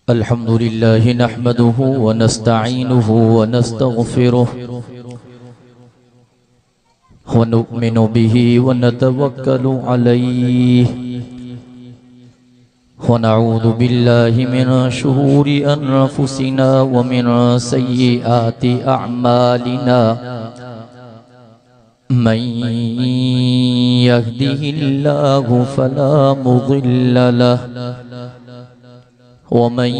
अल्हम्दुलिल्लाह नहमदुहु व नस्तईनुहु व नस्तगफिरुहु व नु'मिनु बिही व नतवक्कलु अलैहि व नऊज़ु बिल्लाहि मिन शुरूरि अनफुसिना व मिन सय्यिआति अअमालिना मन यहदिहिल्लाहु फला मुज़िल्ल लहु वमन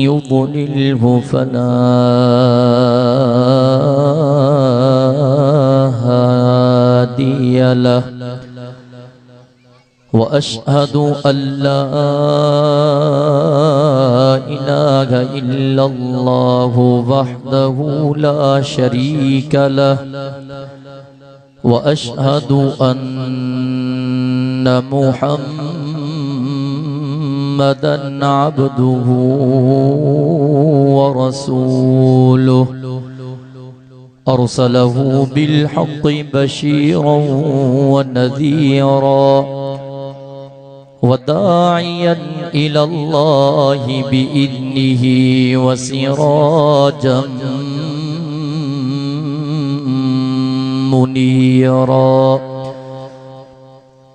युद्लिल्हु फला हादिय लहु व अशहदु अल्ला इलाहा इल्लल्लाहु वहदहु ला शरीक लहु व अशहदु अन्ना मुहम्मदन अब्दुहु व रसूलुहु अरसलहु बिलहक़्क़ि बशीरन व नज़ीरा वदाइयन इलल्लाहि बिइज़्निहि व सिराजम मुनीरा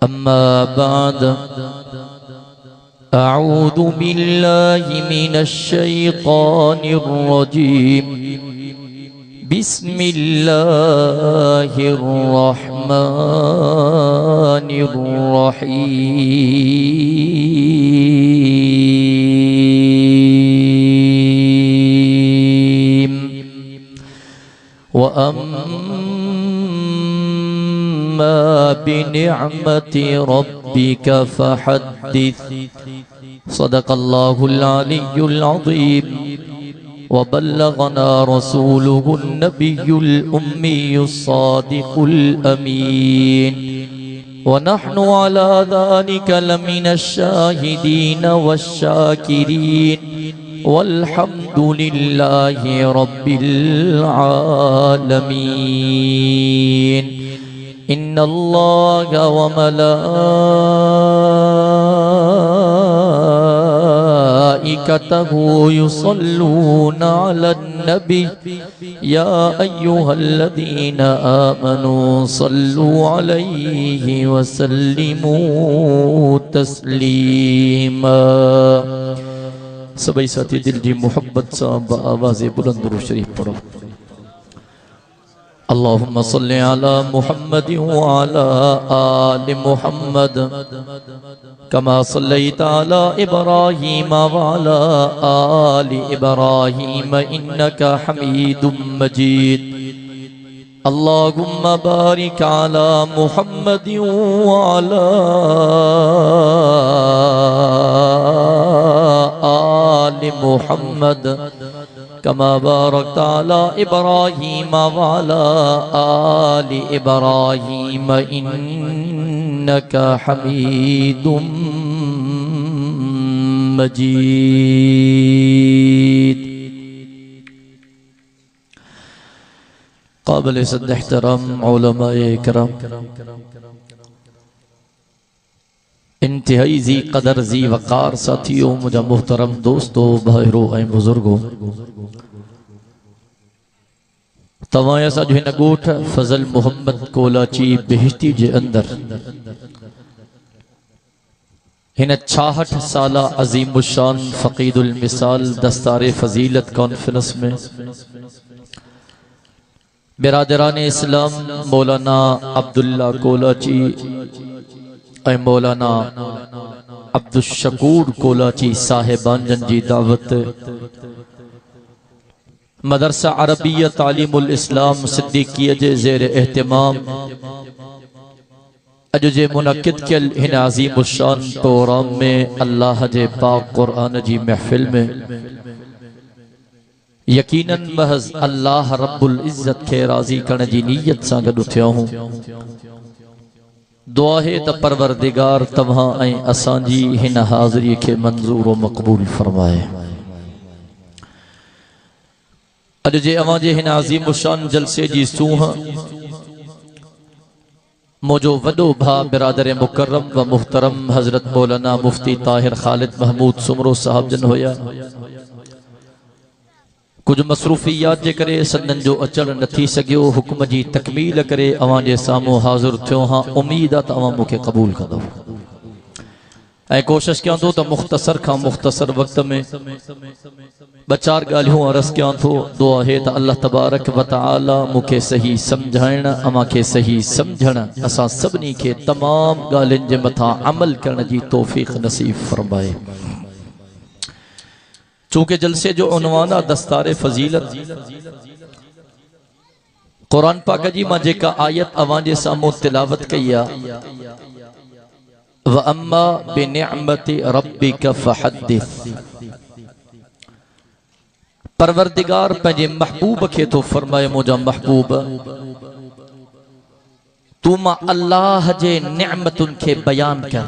अम्मा बाद अऊज़ु बिल्लाहि मिनश शैतानिर रजीम बिस्मिल्लाहिर रहमानिर रहीम व अम्मा बिनिअमति रब्बिका फहद्दिस सदक़ल्लाहुल अलियुल अज़ीम वबल्लगना रसूलुहुन नबियुल उम्मियुस सादिकुल अमीन व नहनु अला ज़ालिका लमिनश शाहिदीन वश्शाकिरीन वल्हम्दुलिल्लाहि रब्बिल आलमीन इन्नल्लाहा व मलाइकतहु युसल्लूना अलन नबी या अय्युहल्लज़ीना आमनू सल्लू अलैहि व सल्लिमू तस्लीमा। सभी साथी दिल जी मोहब्बत सा आवाज़ बुलंद दुरूद शरीफ पढ़ो। अल्लाहुम्मा सल्लि अला मुहम्मद व अला आलि मुहम्मद कमा सल्लैता अला इब्राहीम व अला आलि इब्राहीम इन्नका हमीदुम मजीद। अल्लाहुम्मा बारिक अला मुहम्मद व अला आलि मुहम्मद कमा बारकता अला इब्राहीम व अला आलि इब्राहीम इन्नका हमीदुम मजीद। काबिल इज़्ज़त एहतराम उलमाए किराम, इंतहाई जी कदर जी वकार साथियों, मुझा मुहतरम दोस्तों, भाइरों ऐं बुजुर्गों, तवाया सा जो है नगोठ फजल मोहम्मद कोलाची बेहती जे अंदर हिन 66 साला अजीमुशान फकीदुल मिसाल दस्तारे फजीलत कॉन्फ्रेंस में बिरादरान इस्लाम मौलाना अब्दुल्ला कोलाची ऐं मौलाना अब्दुल शकूर कोलाची साहिबान जी दावत मदरसा अरबिया तालीमुल इस्लाम सिद्दीकिया जे ज़ेर एहतिमाम अज जे मुनक्किद कियल हिन अज़ीमुशान प्रोग्राम में अल्लाह जे पाक कुरान जी महफिल में यकीनन महज अल्लाह रब्बुल इज़्ज़त के राज़ी करण जी नीयत सां गॾु थियो हूं। दुआ है त परवरदिगार तव्हां ऐं असांजी हिन हाज़िरी के मंजूर व मक़बूल फरमाए। अज जे अवां जे हिन अज़ीमुशान जलसे जी सूह मोजो वडो भा बिरादर मुकर्रम व मुहतरम हजरत मौलाना मुफ्ती ताहिर खालिद महमूद सुमरो साहब जन होया कुछ मसरूफियात जे करे सदन जो अचण न थी सघियो हुक्म जी तकमील करे अवां जे साम्हूं हाज़िर थियो हाँ उम्मीद आहे त अवां मूंखे क़बूल कंदो ऐं कोशिश कयां थो त मुख़्तसर खां मुख़्तसर वक़्त में ॿ चार ॻाल्हियूं अर्ज़ कयां थो दुआ है त अल्लाह तबारक व तआला मूंखे सही सम्झाइण अवां खे सही सम्झण असां सभिनी खे तमाम ॻाल्हियुनि जे मथां अमल करण जी तौफ़ीक़ नसीब फरमाए। चूंकि जलसे जो उन्वान आहे दस्तारे फजीलत कुरान पाक जी मां जेका आयत अवां जे साम्हूं तिलावत कई आहे व अम्मा बिनिअमति रब्बिका फहद्दिस परवरदिगार पंहिंजे महबूब खे थो फरमाए मुंहिंजा महबूब तू मां अल्लाह जे निअमतुनि खे बयान कर।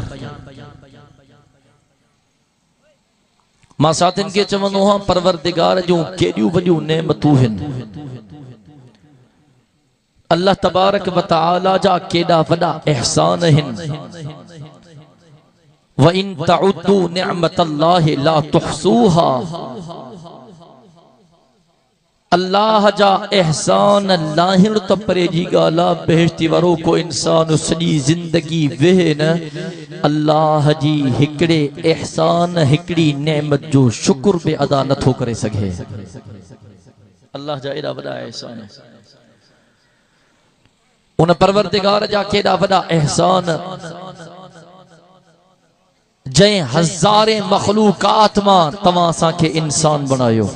मां साथियुनि खे चवंदो आहियां परवरदिगार जूं केॾियूं वॾियूं नेमतूं आहिनि अल्लाह तबारक व तआला जा केॾा वॾा एहसान आहिनि व इन तउद्दू निअमतल्लाहि ला तुहसूहा अल्लाह जा एहसान लाहिण त परे जी ॻाल्हि आहे बेहश्ती वारो को इंसान सॼी ज़िंदगी वेहे न अल्लाह जी हिकिड़े एहसान हिकिड़ी नेमत जो शुक्र बि अदा नथो करे सघे। अल्लाह जा एॾा वॾा एहसान उन परवरदिगार जा केॾा वॾा एहसान जंहिं हज़ारे मखलूकात मां तव्हां असांखे इंसान बणायो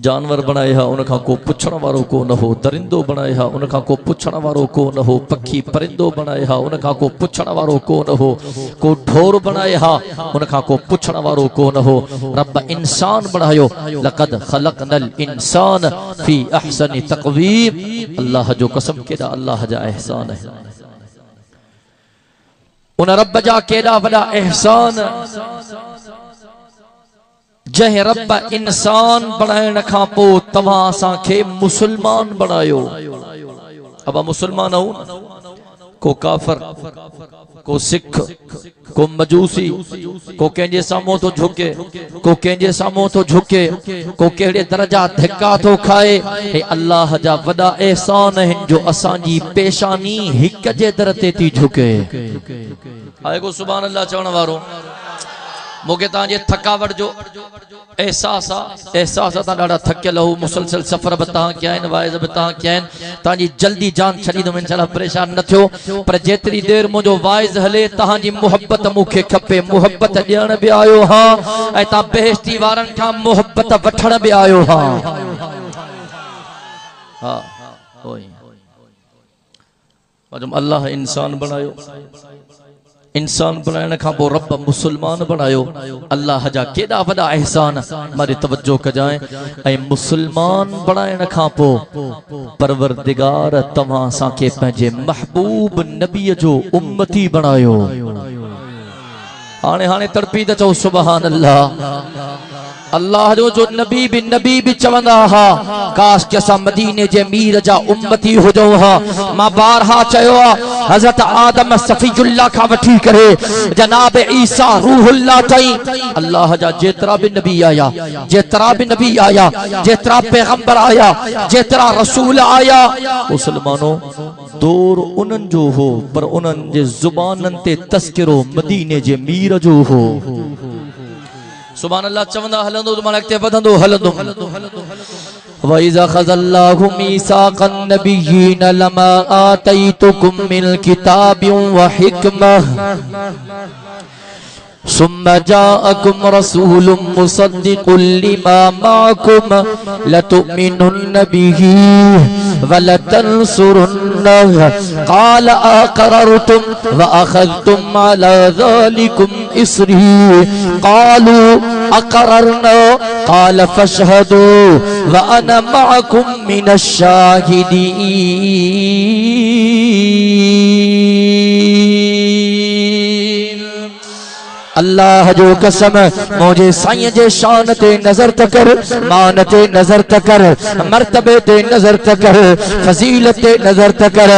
जानवर बनाया उनखां को पुछण वारो को न हो दरिंदो बनाया उनखां को पुछण वारो को न हो पखी परिंदो बनाया उनखां को पुछण वारो को न हो को ढोर बनाया उनखां को पुछण वारो को न हो रब इंसान बनायो लक़द ख़लक़नल इंसान फी अहसनि तक़वीम अल्लाह जो कसम केॾा अल्लाह जा एहसान है उन रब जा केॾा वॾा एहसान जंहिं रब इंसान बनाइण खां पोइ तव्हां असांखे मुसलमान बनायो। अब मुसलमान आहियूं को काफर को सिख को मजूसी को कंहिंजे साम्हूं थो झुके को कंहिंजे साम्हूं थो झुके को कहिड़े दर्जा धिका थो खाए हे अल्लाह जा वॾा एहसान आहिनि जो असांजी पेशानी हिक जे दर ते थी झुके। आहे को सुभान अल्लाह चवण वारो मूंखे तव्हांजे थकावट जो एहसास आहे तव्हां ॾाढा थकियल हो मुसलसल सफ़र बि तव्हां कया आहिनि वाइज़ बि तव्हां कया आहिनि तव्हांजी जल्दी जान छॾींदुमि इंशाअल्लाह परेशान न थियो पर जेतिरी देरि मुंहिंजो वाइज़ हले तव्हांजी मुहबत मूंखे खपे मुहबत ॾियण बि आयो हा ऐं तव्हां बेहश्ती वारनि खां मुहबत वठण बि आयो हा। अल्लाह इंसान बनायो इंसान बनाइण खां पोइ रब मुसलमान बनायो अल्लाह जा केॾा वॾा एहसान मारी तवज्जो कजाए ऐं मुसलमान बनाइण खां पोइ परवरदिगार तव्हां असांखे पंहिंजे महबूब नबीअ जो उम्मती बनायो। हाणे तड़पी त चओ सुभान अल्लाह अल्लाह जो नबी भी चवंदा हा काश के असां मदीने जे मीर जा उम्मती हुजो हा। मां बारहा चयो हज़रत आदम सफीउल्लाह का वठी करे जनाब ईसा रूहुल्लाह ताईं अल्लाह जा जेतरा भी नबी आया जेतरा पैगंबर आया जेतरा रसूल आया मुसलमानों दौर उन्हनि जो हो पर उन्हनि जे ज़ुबाननि ते तस्किरो मदीने जे मीर जो हो। सुभान अल्लाह चवंदा हलंदो त मां अॻिते वधंदो हलंदो वइज़ा ख़ज़ल्लाहु मीसाक़न नबिय्यीन लमा आतैतुकुम मिन किताबिन व हिकमह सुम्मा जाअकुम रसूलुम मुसद्दिक़ुन लिमा माअकुम लतुमिनुन्न बिही व लतंसुरुन्नह क़ाल अक़ररतुम व अख़ज़तुम अला ज़ालिकुम इसरी क़ालू अक़ररना क़ाल फशहदू व अना मअकुम मिनश शाहिदीन। अल्लाह जो कसम मुझे साईं जे शान ते नजर तकर, मान ते नजर तकर, मर्तबे ते नजर तकर, फजीलत ते नजर तकर।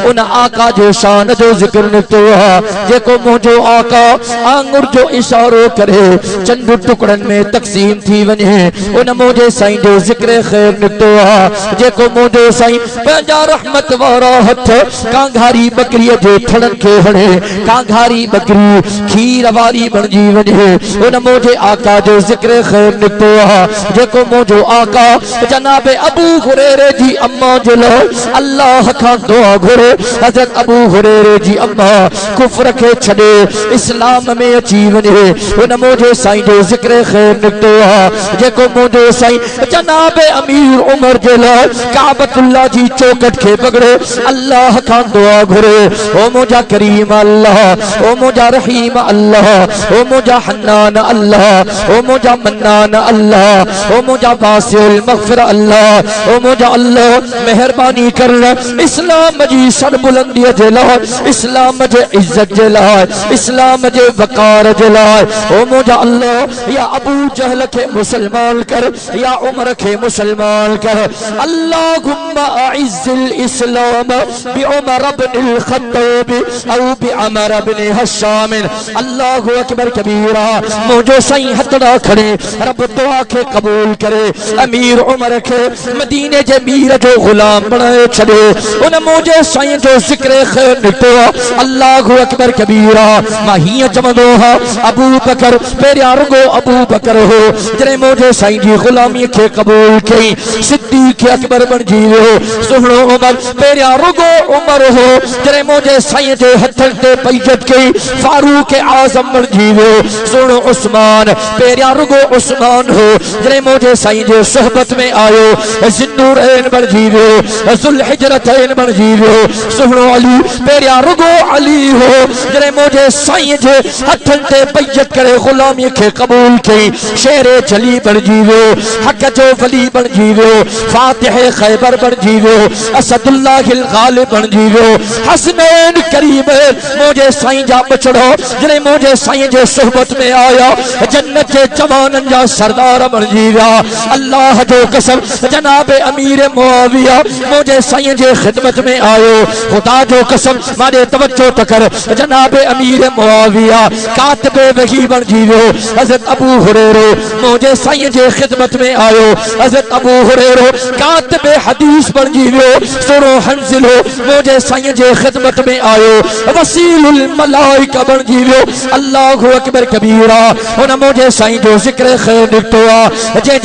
उन आका जो शान जो जिक्र निकतो है जेको मुझो आका आंगुर जो इशारो करे चंद टुकड़न में तकसीम थी वने। उन मुझे साईं जो जिक्र खैर निकतो है जेको मुझो साईं पंजा रहमत वारा हथ कांघारी बकरी जे थड़न के हणे कांघारी बकरी खीर वारी बणजी वने। उन मुझे आका जो जिक्र खैर निकतो है जेको मुझो आका जनाब अबू हुरैरे जी अम्मा जो लो अल्लाह खां दुआ घुरे। हजरत अबू हुरैरे जी अम्मा कुफ्र के छड़े इस्लाम में अची वने। उन मुझे साईं जो जिक्र खैर निकतो है जेको मुझो साईं जनाब अमीर उमर जे लो काबतुल्लाह जी चौकट के पकड़े अल्लाह खां दुआ घुरे। ओ मुझा करीम अल्लाह, ओ मुझा रहीम अल्लाह, ओ मुझा हन्नान अल्लाह, ओ मुझा मन्नान अल्लाह, ओ मुझा वासिउल मगफिर अल्लाह, ओ मुझा अल्लाह मेहरबानी करना इस्लाम जी सर बुलंदी जे लाए, इस्लाम जे इज्जत जे लाए, इस्लाम जे वकार जे लाए। ओ मुझा अल्लाह या अबू जहल के मुसलमान कर, या उमर के मुसलमान कर। अल्लाहुम्मा अइज़्ज़िल इस्लाम बि उमर इब्न खत्ताब औ बि अमर इब्न हशाम। अल्लाहु अकबर कबीरा। मुझो साईं हथड़ा खड़े रब दुआ के कबूल करे। अमीर उमर के मदीने जे मीर जो गुलाम बनाए छड़े। उन मुझे साईं जो जिक्र खैर निकतो अल्लाहु अकबर कबीरा। मां हीअं चवंदो हा अबू बकर पहिरियां रुगो अबू बकर हो जॾहिं मुझे साईं जी गुलामी के कबूल कई सिद्दीक़ अकबर बणजी वियो। सुहिणो उमर पहिरियां रुगो उमर हो जॾहिं मुझे साईं जे हथनि ते पैजत कई फारूक आज़म बणजी वियो। सुहिणो उस्मान पहिरियां रुगो उस्मान हो जॾहिं मुझे साईं जे सोहबत में आयो ज़िन्नूरैन बणजी वियो, ज़ुल्हिजरतैन बणजी वियो। सुहिणो अली पहिरियां रुगो अली हो जॾहिं मुझे साईं जे हथनि ते पैजत करे गुलामी के कबूल कई शेरे जली बणजी वियो, हक जो वली बणजी वियो, फातिह खैबर बणजी वियो, असदुल्लाहिल गालिब बणजी वियो। हसनैन करीब मुझे साईं जा बचड़ो जॾहिं मुझे साईं जे सोहबत में आया जन्नत के जवानन जा सरदार बणजी विया। अल्लाह जो कसम जनाब अमीर मुआविया मुझे साईं जे खिदमत में आयो। खुदा जो कसम मारे तवज्जो तकर जनाब अमीर मुआविया कातिबे वही बणजी वियो। हजरत अबू हुरैरा मुझे साईं जे खिदमत में आयो। हजरत अबू हुरैरा कातिबे हदीस बणजी वियो। सुरो हंजिलो मुझे साईं जे खिदमत में आयो। वसीलुल मलाइका बणजी वियो। अल्लाहु अकबर कबीरा। उन मुझे साईं जो जिक्र खैर निकतो आ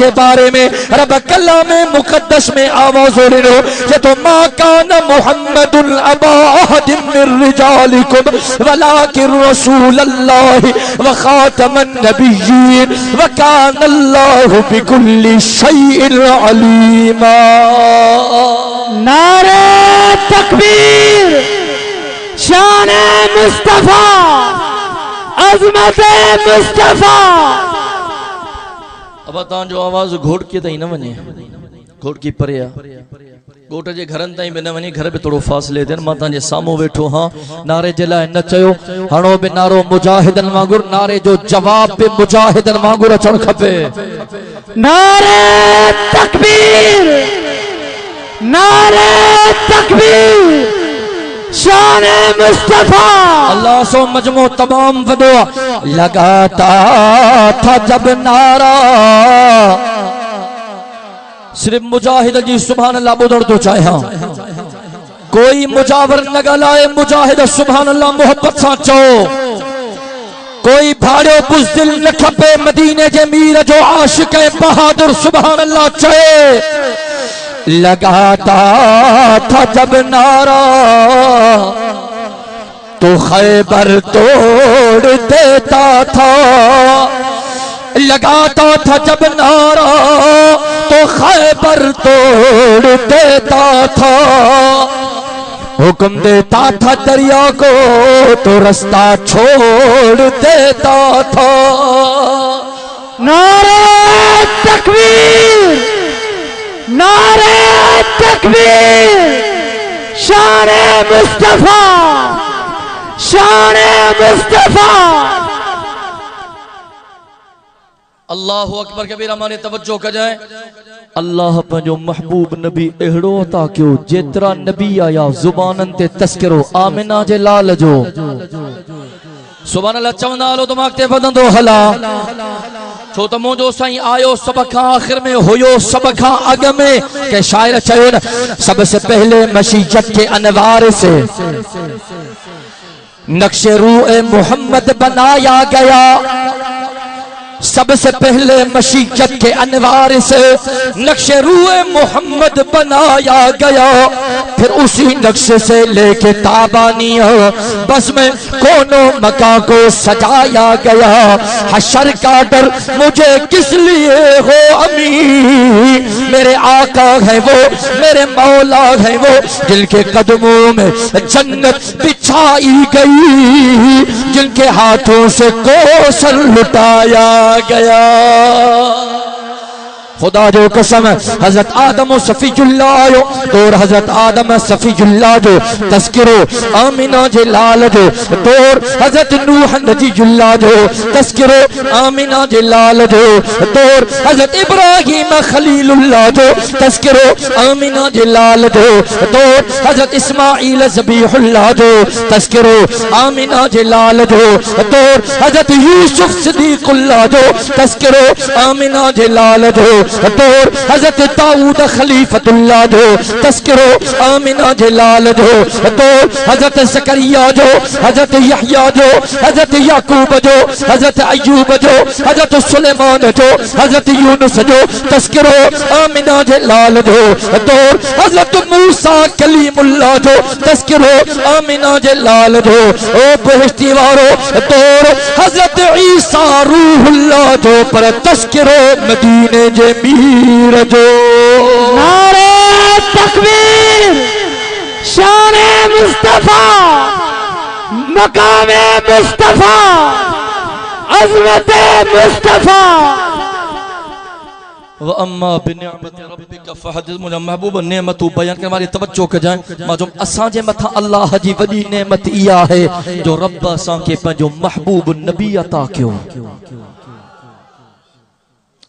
जे बारे में रब कलाम मुकद्दस में आवाज़ ॾिनो जे तो मा कान मुहम्मदुन अबा अहदिन मिन रिजालिकुम वलाकिन रसूलल्लाहि व खातमन नबिय्यीन व कान अल्लाहु बिकुल्लि शैइन अलीमा। नारे तकबीर, शान मुस्तफा, अजमत मुस्तफा। अब तव्हांजो आवाज़ घोटकीअ ताईं न वञे, घोटकी परे आहे, घोट जे घरनि ताईं बि न वञे, घर बि थोरो फ़ासिले ते। मां तव्हांजे साम्हूं वेठो हां, नारे जे लाइ न चयो, हणो बि नारो मुजाहिदनि वांगुरु, नारे जो जवाब बि मुजाहिदनि वांगुरु अचणु खपे। नारे तकबीर, नारे तकबीर, शान मुस्तफा। अल्लाह सो मजमो तमाम वडो लगाता था जब नारा। सिर्फ मुजाहिद जी सुभान अल्लाह ॿुधण तो चाहियां, कोई मुजावर न ॻाल्हाए, मुजाहिद सुभान अल्लाह मोहब्बत सां चओ। कोई भाड़ो बुज़दिल न खपे, मदीने जे मीर जो आशिक है बहादुर सुभान अल्लाह चए। लगाता था जब नारा तो खैबर तोड़ देता था। लगाता था जब नारा तो खैबर तोड़ देता था। हुक्म देता था दरिया को तो रास्ता छोड़ देता था। नारे तकबीर, नारे तकबीर, शान मुस्तफा, शान मुस्तफा। अल्लाहु अकबर कबीरा माने तवज्जो कजाए। अल्लाह पंजो महबूब नबी एड़ो अता क्यों जेतरा नबी आया जुबानन ते तस्करो आमिना जे लाल जो सुभान अल्लाह चवंदा हलो दिमाग ते वधंदो हला छो त मुंहिंजो साईं आयो सब खां आखिर में हुयो सब खां अग में के शायर चयो न सबसे पहले मशीजत के अनवार से नक्शे रूए मोहम्मद बनाया गया। सबसे पहले मशीजत के अनवार से नक्शे रूए मोहम्मद बनाया गया। फिर उसी नक्शे से लेके ताबानिया बस में कोनो मका को सजाया गया। हशर का डर मुझे किस लिए हो अमी, मेरे आका है वो मेरे मौला है वो जिनके कदमों में जन्नत बिछाई गई, जिनके हाथों से कौसर लुटाया गया। खुदा जो कसम हजरत आदम सफीजुल्लाह आयो तोर हजरत आदम सफीजुल्लाह जो तस्करो आमिना जे लाल जो तोर हजरत नूह नजीजुल्लाह जो तस्करो आमिना जे लाल जो तोर हजरत इब्राहिम खलीलुल्लाह जो तस्करो आमिना जे लाल जो तोर हजरत इस्माइल ज़बीहुल्लाह जो तस्करो आमिना जे लाल जो तोर हजरत यूसुफ सिद्दीकुल्लाह जो तस्करो आमिना जे लाल जो तोर हजरत दाऊद खलीफतुल्लाह जो तस्करो आमिना जे लाल जो तोर हजरत ज़करिया जो हजरत यहया जो हजरत याकूब जो हजरत अय्यूब जो हजरत सुलेमान जो हजरत यूनुस जो तस्करो आमिना जे लाल जो तोर हजरत मूसा कलीमुल्लाह जो तस्करो आमिना जे लाल जो ओ बहिश्ती वारो तोर हजरत ईसा रूहुल्लाह जो पर तस्करो मदीने जे मीर जो। नारे तकबीर, शाने मुस्तफा, मकामे मुस्तफा, अज़मते मुस्तफा। व अम्मा बिनिअमति रब्बिका फहदिस मुझे महबूब नेमतू बयान के हमारी तवज्जो के जाए माजूम असां जे मथा अल्लाह जी वडी नेमत इया है जो रब असां के पंजो महबूब नबी अता कयो।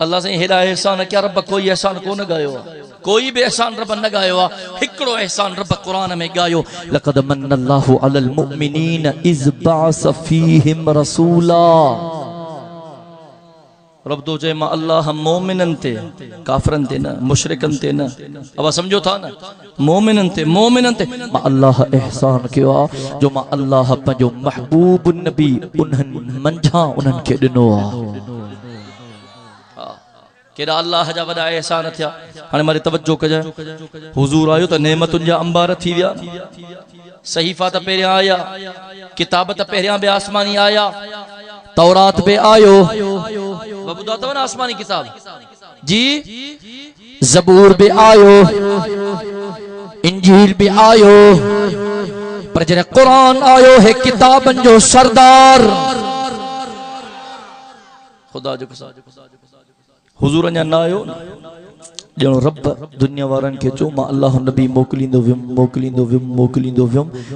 अल्लाह से हेड़ा एहसान क्या रब कोई एहसान को न गायो, कोई भी एहसान रब न गायो। हिकड़ो एहसान रब कुरान में गायो लक़द मन्नल्लाहु अलल मुमिनीन इज़ बअस फीहिम रसूला। रब तो जे मां अल्लाह मोमिनन ते काफरन ते न मुशरिकन ते न अब समझो था ना मोमिनन ते मां अल्लाह एहसान कियो जो मां अल्लाह पंजो महबूब नबी उन्हन मंझा उन्हन के दिनो आ। केड़ा अल्लाह जा वडा एहसान थिया। हाने मारी तवज्जो कजाए हुजूर आयो त नेमतुन जा अंबार थी विया, सहीफा त पहिरियां आया, किताब त पहिरियां बि आसमानी आया, तौरात बि आयो ॿुधा अथव न आसमानी किताब जी, ज़बूर बि आयो, इंजील बि आयो, पर जॾहिं क़ुरान आयो है किताबन जो सरदार खुदा जो हुजूर अञा न आयो ॼणो रब दुनिया वारनि खे चयो मां अल्लाह नबी मोकिलींदो वियुमि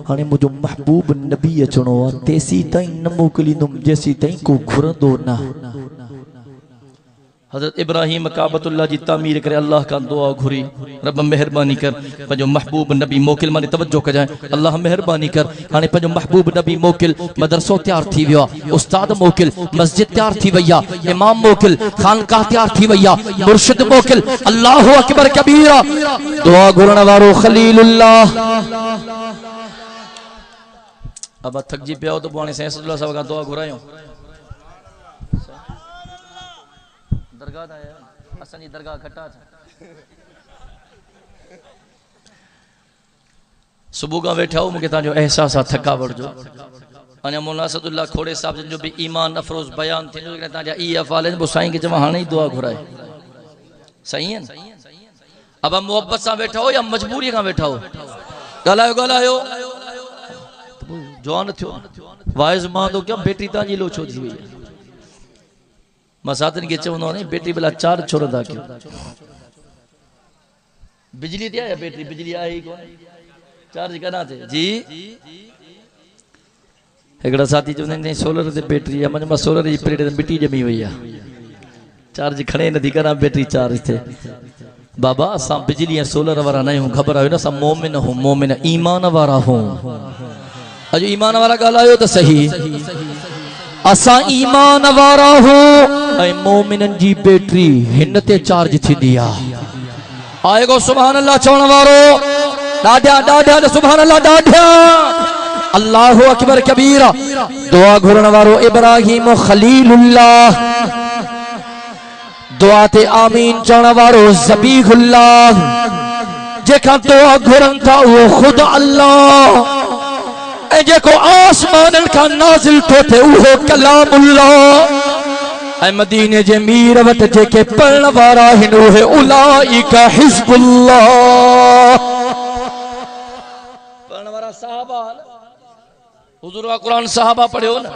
हाणे मुंहिंजो महबूब नबी अचणो आहे तेसी ताईं न मोकिलींदुमि जेसी ताईं को घुरंदो न। हज़रत इब्राहिम काबतुल्लाह जी तामीर करे अल्लाह का दुआ घुरी रब मेहरबानी कर पंहिंजो महबूब नबी मोकिल। मानी तवज्जो कजाए अल्लाह मेहरबानी कर हाणे पंहिंजो महबूब नबी मोकिल। मदरसो तैयार थी वियो आहे, उस्ताद मोकिल, मस्जिद तैयार थी वई आहे, इमाम मोकिल, खानकाह तैयार थी वई आहे, मुर्शिद मोकिल। अल्लाहु अकबर कबीरा दुआ घुरण वारो खलीलुल्लाह। अब थकजी पिया तो पोइ हाणे साईं असदुल्लाह साहब खां दुआ घुरायूं। दरगाह आया असांजी दरगाह खटा सुबह का वेठा हो मूंखे तव्हांजो एहसास आहे थकावट जो। अञा मौलाना असदुल्लाह खोड़े साहब जो भी ईमान अफरोज़ बयान थींदो तव्हांजा इहे अफ़ाल आहिनि पोइ साईं खे चवां हाणे ई दुआ घुराए। सही है अब मोहब्बत सां वेठा हो या मजबूरी खां वेठा हो? ॻाल्हायो जवान थियो वाइज़ मां तो क्या बेटी तव्हांजी लो छो थी वई। मां साथीनि खे चवंदो आहियां बैटरी भला चार्ज छो नथा कयो। बिजली ते आहे बैटरी बिजली आहे ई कोन चार्ज करा थे जी। हिकिड़ा साथी चवंदा आहिनि सोलर ते बैटरी आहे, मां सोलर जी प्लेट ते मिटी ॼमी वई आहे। चार्ज खड़े नथी करा बैटरी चार्ज थे बाबा असां बिजली ऐं सोलर वारा न आहियूं ख़बर आयो न असां मोमिन हूं मोमिन ईमान वारा हूं अॼु ईमान वारा ॻाल्हायो त सही असां ईमान वारा हूं ऐं मोमिननि जी बैटरी हिन ते चार्ज थींदी आहे को सुभान अल्लाह चवण वारो ॾाढा ॾाढा सुभान अल्लाह ॾाढा अल्लाहु अकबर कबीरा दुआ घुरण वारो इब्राहिम खलीलुल्लाह दुआ ते आमीन चवण वारो ज़बीहुल्लाह जेका दुआ घुरन था वो खुद अल्लाह ए जेको आसमानन का नाज़िल थो थे वो कलामुल्लाह ऐ मदीने जे मीर वट जेके पढ़ण वारा हिन उहे उलाइका हिज़्बुल्लाह पढ़ण वारा सहाबा हुजूर का कुरान सहाबा पढ़ियो न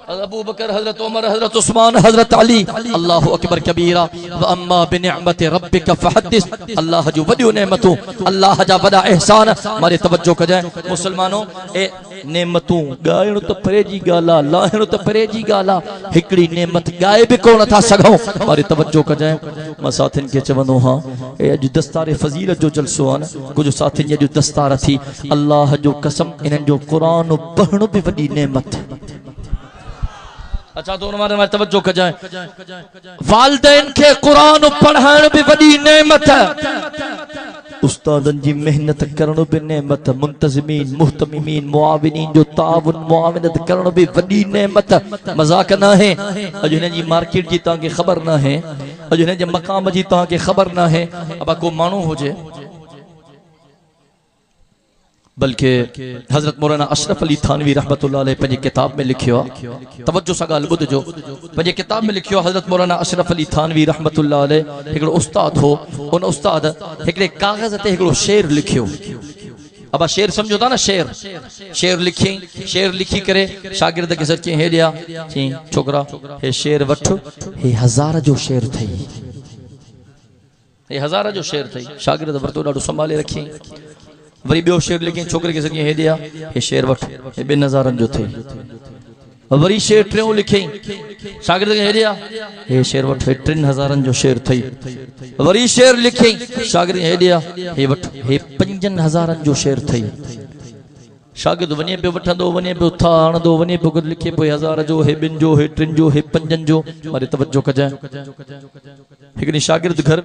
अबू बकर हजरत उमर हजरत उस्मान हजरत अली अल्लाहु अकबर कबीरा व अम्मा बिनिअमति रब्बिका फहद्दिस अल्लाह जो वडियो नेमतूं अल्लाह जा वडा एहसान मारे तवज्जो कजे मुसलमानो ए नेमतूं गायण तो परे जी गाला लाहण तो परे जी गाला हिकड़ी नेमत गाए भी कोन था सघूं मारे तवज्जो कजे मां साथिन के चवंदो हां ए अज दस्तार फजीलत जो जलसो आ न कुछ साथिन जो दस्तार थी अल्लाह जो कसम इनन जो कुरान पढ़ण भी वडी नेमत अच्छा तो उन्होंने तवज्जो कजाए वालिदैन के कुरान पढ़ाण भी वडी नेमत उस्तादन जी मेहनत करण भी नेमत मुंतजिमीन मुहतमिमीन मुआविनीन जो ताउन मुआविनत करण भी वडी नेमत मजाक ना है अज हिन जी मार्केट जी ता के खबर ना है अज हिन जे मकाम जी ता के खबर ना है अब को मानू होजे बल्कि हजरत मौलाना अशरफ अली थानवी रहमतुल्लाह अलैह पंहिंजी किताब में लिखियो तवज्जो सां ॻाल्हि ॿुधजो पंहिंजी किताब में लिखियो हजरत मौलाना अशरफ अली थानवी रहमतुल्लाह अलैह हिकिड़ो उस्ताद हो उन उस्ताद हिकिड़े कागज़ ते हिकिड़ो शेर लिखियो अब शेर समझो था ना शेर लिखी करे शागिर्द के सच हे दिया चई छोकरा हे शेर वठ हे हज़ार जो शेर थई हे हज़ार जो शेर थई शागिर्द वरतो ॾाढो संभाले रखी वरी बियो शेर लिखी छोकरे के सके हे दिया हे शेर वठ हे 2000 जो थे वरी शेर ट्रियों लिखी शागिर्द के हे दिया हे शेर वठ हे 3000 जो शेर थई वरी शेर लिखी शागिर्द हे दिया हे वठ हे 5000 जो शेर थई शागिर्द वने पे वठंदो वने पे था आणंदो वने पे कुछ लिखे पे 1000 जो हे 2 जो हे 3 जो हे 5 जो मारे तवज्जो कजाए हिकड़ी शागिर्द घर